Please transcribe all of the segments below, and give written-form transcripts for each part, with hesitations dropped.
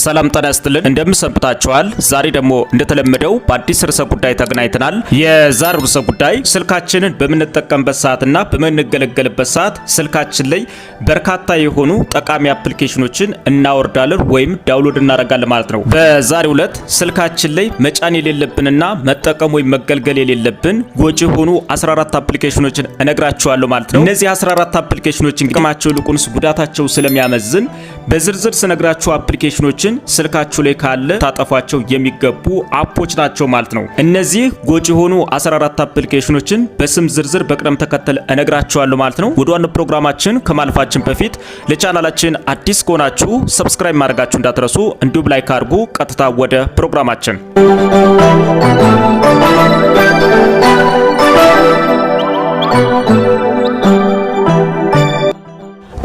ሰላም ጤና ይስጥልን እንደምሰንብታችኋል። ዛሬ ደግሞ እንደተለመደው በአዲስ ርዕሰ ጉዳይ ተገናኝተናል። የዛሬው ርዕሰ ጉዳይ ስልካችንን በምንጠቀምበት ሰዓትና በምንገለገልበት ሰዓት ስልካችን ላይ በርካታ የሆኑ ጠቃሚ አፕሊኬሽኖችን እናወርዳለን ወይም ዳውንሎድ እናደርጋለን ማለት ነው። በዛሬው ዕለት ስልካችን ላይ መጫን የሌለብንና መጠቀም ወይም መገልገል የሌለብን ጎጂ የሆኑ 14 አፕሊኬሽኖችን እነግራችኋለሁ ማለት ነው። እነዚህ 14 አፕሊኬሽኖች ጥቅማቸው ይልቁንስ ጉዳታቸው ስለሚያመዝን በዝርዝር ስነግራችሁ አፕሊኬሽኖችን ስልካችሁ ላይ ካለ ታጠፏቸው የሚገቡ አፖች ናቸው ማለት ነው። እነዚህ ጎጂ የሆኑ 14 አፕሊኬሽኖችን በስም ዝርዝር በቅደም ተከተል እነግራችኋለሁ ማለት ነው። ወደ ዋናው ፕሮግራማችን ከማለፋችን በፊት ለቻናላችን አዲስ ከሆናችሁ ሰብስክራይብ ማድረጋችሁ እንዳትረሱ፣ እንዲሁም ላይክ አድርጉ። ቀጥታ ወደ ፕሮግራማችን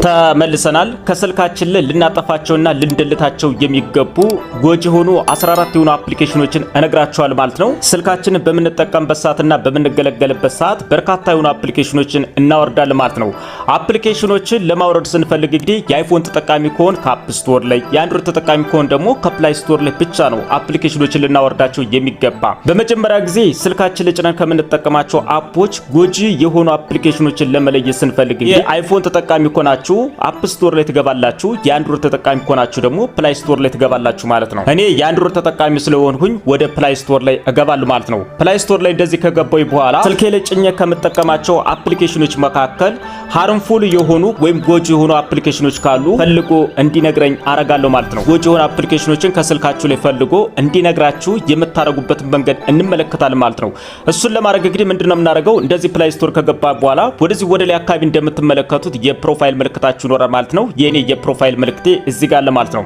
ተመልሰናል። ከስልካችን ላይ ልናጠፋቸውና ልንደልታቸው የሚገቡ ጎጂ የሆኑ 14 የሆኑ አፕሊኬሽኖችን እነግራችኋለሁ ማለት ነው። ስልካችንን በምንጠቀምበት ሰዓትና በምንገለገልበት ሰዓት በርካታ የሆኑ አፕሊኬሽኖችን እናወርዳለን ማለት ነው። አፕሊኬሽኖችን ለማውረድ ስንፈልግ እንግዲህ የአይፎን ተጠቃሚ ከሆን ከአፕ ስቶር ላይ፣ የአንድሮይድ ተጠቃሚ ከሆን ደግሞ ከፕላይ ስቶር ላይ ብቻ ነው አፕሊኬሽኖችን ልናወርዳቸው የሚገባ። በመጀመሪያ ጊዜ ስልካችን ላይ ጭነን ከምንጠቀማቸው አፖች ጎጂ የሆኑ አፕሊኬሽኖችን ለመለየት ስንፈልግ የአይፎን ተጠቃሚ ከሆናችሁ አፕ ስቶር ላይ ትገባላችሁ፣ የአንድሮይድ ተጠቃሚ ከሆናችሁ ደግሞ ፕላይ ስቶር ላይ ትገባላችሁ ማለት ነው። እኔ የአንድሮይድ ተጠቃሚ ስለሆንኩኝ ወደ ፕላይ ስቶር ላይ እገባለሁ ማለት ነው። ፕላይ ስቶር ላይ እንደዚህ ከገባኝ በኋላ ስልኬ ላይ ጭኜ ከምጠቀማቸው አፕሊኬሽኖች መካከል ሃርምፉል የሆኑ ወይም ጎጂ የሆኑ አፕሊኬሽኖች ካሉ ፈልጎ እንዲነግረኝ አረጋለሁ ማለት ነው። ጎጂ የሆኑ አፕሊኬሽኖችን ከስልካችሁ ላይ ፈልጎ እንዲነግራችሁ የምታረጉበትን መንገድ እንመለከታለን ማለት ነው። እሱን ለማድረግ እንግዲህ ምንድነው የምናደርገው? እንደዚህ ፕላይ ስቶር ከገባ በኋላ ወደዚህ ወደ ላይ አካባቢ እንደምትመለከቱት የፕሮፋይል ምልክታችሁ ይኖራል ማለት ነው። የኔ የፕሮፋይል ምልክቴ እዚህ ጋር አለ ማለት ነው።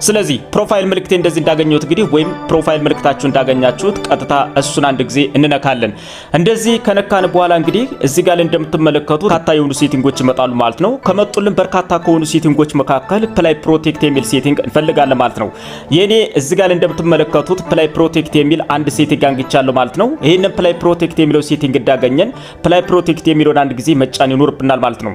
ስለዚህ ፕሮፋይል ምልክቴ እንደዚህ እንዳገኘሁት እንግዲህ ወይም ፕሮፋይል ምልክታችሁ እንዳገኛችሁት ቀጥታ እሱን አንድ ጊዜ እንነካለን። እንደዚህ ከነካን በኋላ እንግዲህ እዚህ ጋር እንደምትመለከቱት በርካታ የሆኑ ሴቲንጎች ይመጣሉ ማለት ነው። ከመጡልን በርካታ ከሆኑ ሴቲንጎች መካከል ፕላይ ፕሮቴክት የሚል ሴቲንግ እንፈልጋለን ማለት ነው። የኔ እዚህ ጋር እንደምትመለከቱት ፕላይ ፕሮቴክት የሚል አንድ ሴቲንግ አንግቻለሁ ማለት ነው። ይሄንን ፕላይ ፕሮቴክት የሚለው ሴቲንግ እንዳገኘን ፕላይ ፕሮቴክት የሚለውን አንድ ጊዜ መጫን ይኖርብናል ማለት ነው።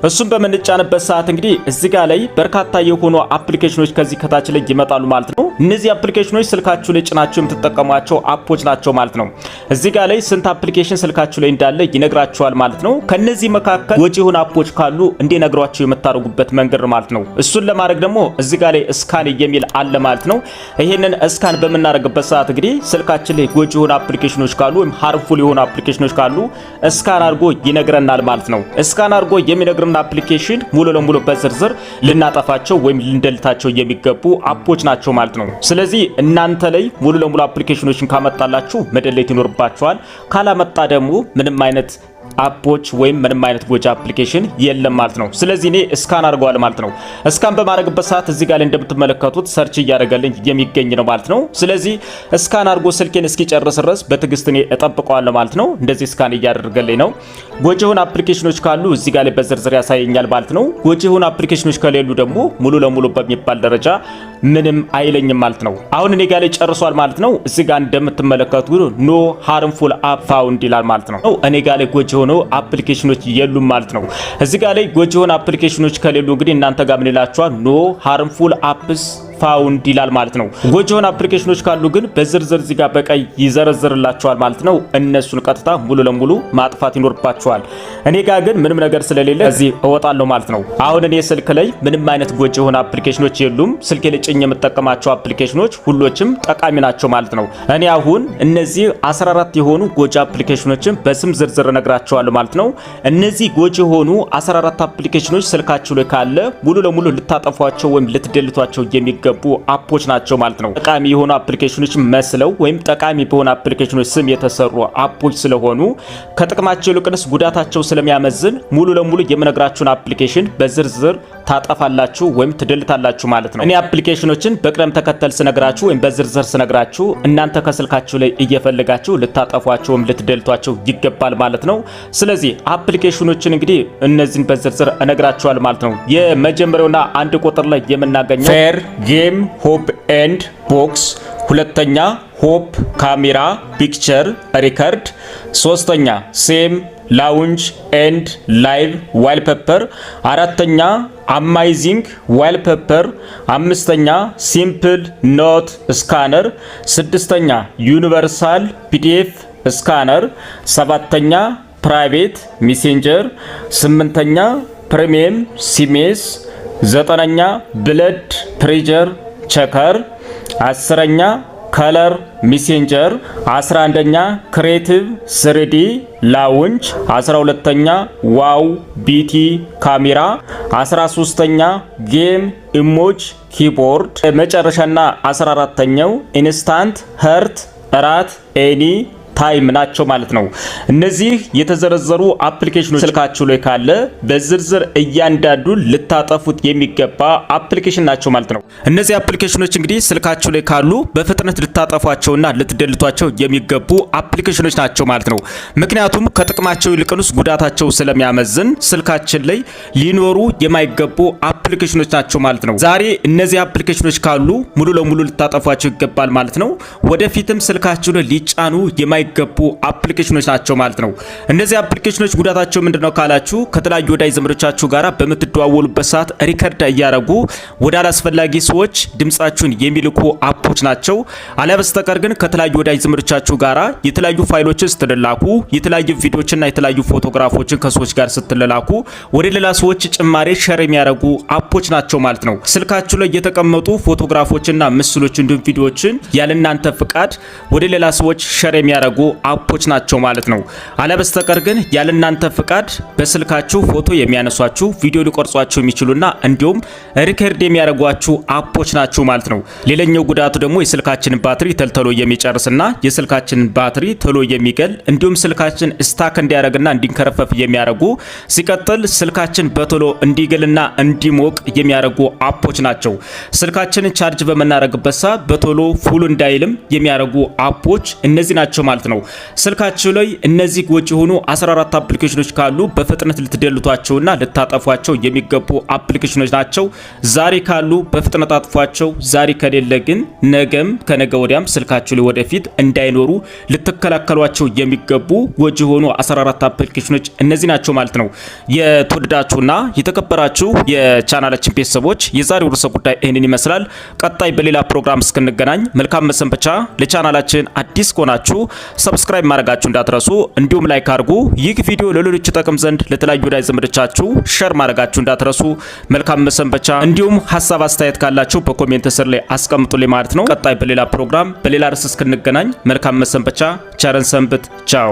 እሱን በመንጫንበት ሰዓት እንግዲህ እዚህ ጋር ላይ በርካታ የሆኑ አፕሊኬሽኖች ከዚህ ከታች ላይ ይመጣሉ ማለት ነው። እነዚህ አፕሊኬሽኖች ስልካችሁ ላይ ጭናችሁ የምትጠቀሟቸው አፖች ናቸው ማለት ነው። እዚህ ጋር ላይ ስንት አፕሊኬሽን ስልካችሁ ላይ እንዳለ ይነግራችኋል ማለት ነው። ከነዚህ መካከል ጎጂ የሆኑ አፖች ካሉ እንዲነግሯችሁ የምታደርጉበት መንገድ ማለት ነው። እሱን ለማድረግ ደግሞ እዚህ ጋር ላይ ስካን የሚል አለ ማለት ነው። ይሄንን ስካን በመናደርግበት ሰዓት እንግዲህ ስልካችን ላይ ጎጂ የሆኑ አፕሊኬሽኖች ካሉ ወይም ሃርምፉል የሆኑ አፕሊኬሽኖች ካሉ ስካን አድርጎ ይነግረናል ማለት ነው። ስካን አድርጎ የሚነግረን አፕሊኬሽን ሙሉ ለሙሉ በዝርዝር ልናጠፋቸው ወይም ልንደልታቸው የሚገቡ አፖች ናቸው ማለት ነው። ስለዚህ እናንተ ላይ ሙሉ ለሙሉ አፕሊኬሽኖችን ካመጣላችሁ መደለት ይኖርባችኋል። ካላመጣ ደግሞ ምንም አይነት አፖች ወይም ምንም አይነት ጎጂ አፕሊኬሽን የለም ማለት ነው። ስለዚህ እኔ ስካን አድርገዋል ማለት ነው። ስካን በማድረግበት ሰዓት እዚህ ጋር እንደምትመለከቱት ሰርች እያደረገልኝ የሚገኝ ነው ማለት ነው። ስለዚህ ስካን አድርጎ ስልኬን እስኪጨርስ ድረስ በትዕግስት እኔ እጠብቀዋለሁ ማለት ነው። እንደዚህ ስካን እያደረገልኝ ነው። ጎጂ የሆኑ አፕሊኬሽኖች ካሉ እዚህ ጋር ላይ በዝርዝር ያሳየኛል ማለት ነው። ጎጂ የሆኑ አፕሊኬሽኖች ከሌሉ ደግሞ ሙሉ ለሙሉ በሚባል ደረጃ ምንም አይለኝም ማለት ነው። አሁን እኔ ጋር ላይ ጨርሷል ማለት ነው። እዚህ ጋር እንደምትመለከቱት ኖ ሃርምፉል አፕ ፋውንድ ይላል ማለት ነው። እኔ ጋር ላይ ጎጂ የሆኑ አፕሊኬሽኖች የሉም ማለት ነው። እዚህ ጋር ላይ ጎጂ የሆኑ አፕሊኬሽኖች ከሌሉ እንግዲህ እናንተ ጋር ምን ይላችኋል? ኖ ሃርምፉል አፕስ ፋውንድ ይላል ማለት ነው። ጎጂ የሆኑ አፕሊኬሽኖች ካሉ ግን በዝርዝር እዚህ ጋር በቀይ ይዘረዝርላችኋል ማለት ነው። እነሱን ቀጥታ ሙሉ ለሙሉ ማጥፋት ይኖርባችኋል። እኔ ጋር ግን ምንም ነገር ስለሌለ እዚህ እወጣለሁ ማለት ነው። አሁን እኔ ስልክ ላይ ምንም አይነት ጎጂ የሆኑ አፕሊኬሽኖች የሉም። ስልኬ ላይ ጭኜ የምጠቀማቸው አፕሊኬሽኖች ሁሎችም ጠቃሚ ናቸው ማለት ነው። እኔ አሁን እነዚህ 14 የሆኑ ጎጂ አፕሊኬሽኖችን በስም ዝርዝር እነግራቸዋለሁ ማለት ነው። እነዚህ ጎጂ የሆኑ 14 አፕሊኬሽኖች ስልካችሁ ላይ ካለ ሙሉ ለሙሉ ልታጠፏቸው ወይም ልትደልቷቸው የሚገቡ አፖች ናቸው ማለት ነው። ጠቃሚ የሆኑ አፕሊኬሽኖች መስለው ወይም ጠቃሚ በሆኑ አፕሊኬሽኖች ስም የተሰሩ አፖች ስለሆኑ ከጥቅማቸው ይልቅንስ ጉዳታቸው ስለሚያመዝን ሙሉ ለሙሉ የምነግራችሁን አፕሊኬሽን በዝርዝር ታጠፋላችሁ ወይም ትደልታላችሁ ማለት ነው። እኔ አፕሊኬሽኖችን በቅደም ተከተል ስነግራችሁ ወይም በዝርዝር ስነግራችሁ እናንተ ከስልካችሁ ላይ እየፈለጋችሁ ልታጠፏቸው ወይም ልትደልቷቸው ይገባል ማለት ነው። ስለዚህ አፕሊኬሽኖችን እንግዲህ እነዚህን በዝርዝር እነግራችኋለሁ ማለት ነው። የመጀመሪያውና አንድ ቁጥር ላይ የምናገኘው ፌር ጌም ሆፕ ኤንድ ቦክስ፣ ሁለተኛ ሆፕ ካሜራ ፒክቸር ሪከርድ፣ ሶስተኛ ሴም ላውንጅ ኤንድ ላይቭ ዋልፔፐር፣ አራተኛ አማይዚንግ ዋልፔፐር፣ አምስተኛ ሲምፕል ኖት ስካነር፣ ስድስተኛ ዩኒቨርሳል ፒዲኤፍ ስካነር፣ ሰባተኛ ፕራይቬት ሜሴንጀር፣ ስምንተኛ ፕሪሚየም ሲሜስ፣ ዘጠነኛ ብለድ ፕሬሸር ቸከር፣ አስረኛ ከለር ሜሴንጀር፣ 11ኛ ክሬቲቭ 3D ላውንጅ፣ 12ኛ ዋው ቢቲ ካሜራ፣ 13ኛ ጌም ኢሞጅ ኪቦርድ፣ መጨረሻና 14ኛው ኢንስታንት ሀርት ራት ኤኒ ታይም ናቸው ማለት ነው። እነዚህ የተዘረዘሩ አፕሊኬሽኖች ስልካችሁ ላይ ካለ በዝርዝር እያንዳንዱ ልታጠፉት የሚገባ አፕሊኬሽን ናቸው ማለት ነው። እነዚህ አፕሊኬሽኖች እንግዲህ ስልካችሁ ላይ ካሉ በፍጥነት ልታጠፏቸውና ልትደልቷቸው የሚገቡ አፕሊኬሽኖች ናቸው ማለት ነው። ምክንያቱም ከጥቅማቸው ይልቅንስ ጉዳታቸው ስለሚያመዝን ስልካችን ላይ ሊኖሩ የማይገቡ አፕሊኬሽኖች ናቸው ማለት ነው። ዛሬ እነዚህ አፕሊኬሽኖች ካሉ ሙሉ ለሙሉ ልታጠፏቸው ይገባል ማለት ነው። ወደፊትም ስልካችሁ ላይ ሊጫኑ የማይገቡ አፕሊኬሽኖች ናቸው ማለት ነው። እነዚህ አፕሊኬሽኖች ጉዳታቸው ምንድነው ካላችሁ ከተለያዩ ወዳጅ ዘመዶቻችሁ ጋራ በምትደዋወሉበት ሰዓት ሪከርድ እያደረጉ ወደ አላስፈላጊ ሰዎች ድምጻችሁን የሚልኩ አፖች ናቸው። አለያ በስተቀር ግን ከተለያዩ ወዳጅ ዘመዶቻችሁ ጋራ የተለያዩ ፋይሎችን ስትላላኩ የተለያዩ ቪዲዮዎችና የተለያዩ ፎቶግራፎችን ከሰዎች ጋር ስትላላኩ ወደ ሌላ ሰዎች ጭማሪ ሼር የሚያደርጉ አፖች ናቸው ማለት ነው። ስልካችሁ ላይ የተቀመጡ ፎቶግራፎችና ምስሎች እንዲሁም ቪዲዮዎችን ያለናንተ ፍቃድ ወደ ሌላ ሰዎች ሼር የሚያደርጉ አፖች ናቸው ማለት ነው። አለያ በስተቀር ግን ያለናንተ ፍቃድ በስልካችሁ ፎቶ የሚያነሷችሁ ቪዲዮ ሊቆርጿችሁ የሚችሉና እንዲሁም ሪከርድ የሚያደርጓችሁ አፖች ናቸው ማለት ነው። ሌላኛው ጉዳቱ ደግሞ የስልካችንን ባትሪ ተልተሎ የሚጨርስና የስልካችንን ባትሪ ተሎ የሚገል እንዲሁም ስልካችን ስታክ እንዲያደርግና እንዲንከረፈፍ የሚያደርጉ ሲቀጥል ስልካችን በቶሎ እንዲገልና እንዲሞቅ የሚያደርጉ አፖች ናቸው። ስልካችንን ቻርጅ በመናረግበት ሰዓት በቶሎ ፉል እንዳይልም የሚያደርጉ አፖች እነዚህ ናቸው ማለት ነው። ስልካችሁ ላይ እነዚህ ጎጂ የሆኑ 14 አፕሊኬሽኖች ካሉ በፍጥነት ልትደልቷቸውና ልታጠፏቸው የሚገቡ አፕሊኬሽኖች ናቸው። ዛሬ ካሉ በፍጥነት አጥፏቸው፣ ዛሬ ከሌለ ግን ነገም ከነገ ወዲያም ስልካችሁ ላይ ወደፊት እንዳይኖሩ ልትከላከሏቸው የሚገቡ ጎጂ የሆኑ 14 አፕሊኬሽኖች እነዚህ ናቸው ማለት ነው። የተወደዳችሁና የተከበራችሁ የቻናላችን ቤተሰቦች የዛሬው ርዕሰ ጉዳይ ይህንን ይመስላል። ቀጣይ በሌላ ፕሮግራም እስክንገናኝ መልካም መሰንበቻ። ለቻናላችን አዲስ ከሆናችሁ ሰብስክራይብ ማድረጋችሁ እንዳትረሱ፣ እንዲሁም ላይክ አድርጉ። ይህ ቪዲዮ ለሌሎች ይጠቅም ዘንድ ለተለያዩ ወዳጅ ዘመዶቻችሁ ሼር ማድረጋችሁ እንዳትረሱ። መልካም መሰንበቻ። እንዲሁም ሐሳብ አስተያየት ካላችሁ በኮሜንት ስር ላይ አስቀምጡልኝ ማለት ነው። ቀጣይ በሌላ ፕሮግራም በሌላ ርዕስ እስክንገናኝ መልካም መሰንበቻ። ቸርን ሰንብት። ቻው